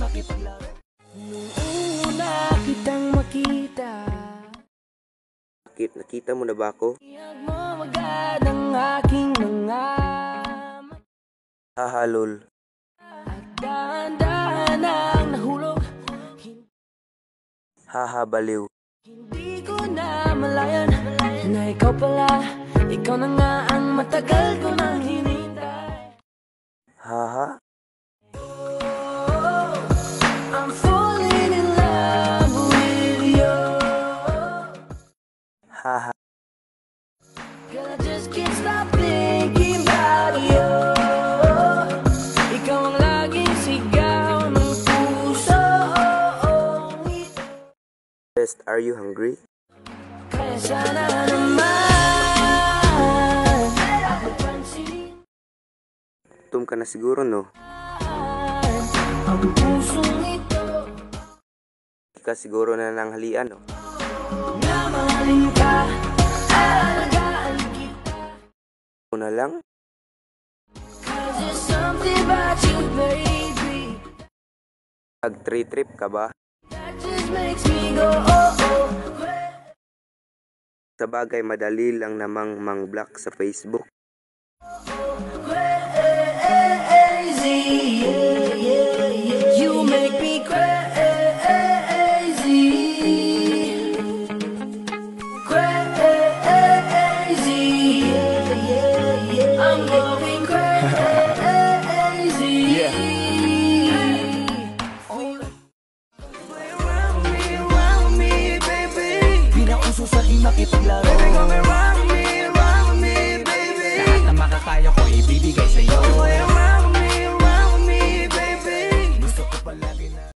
makipaglaro. Nung una kitang makita, Bakit? Nakita mo na ba ako? iyag mo agad ang aking mga Haha lol. at dahan-dahan ang nahulog. Haha baliw. Hindi ko na malayan na ikaw pala, ikaw na nga ang matagal ko nang hinintay. Haha. Oh, I'm falling in love with you. Haha. Girl, I just can't stop thinking about you. Ikaw ang laging sigaw ng puso. Best, are you hungry? Kaya sana naman mapansin Gutom ka na siguro no? ang pusong ito Hindi ka siguro na nanghalian no? na mahalin ka, alagaan kita. Ako na lang? 'Cause there's something about you, baby, Nag-trip ka ba? that just makes me go oh oh. Sa bagay madali lang namang mang-block sa Facebook.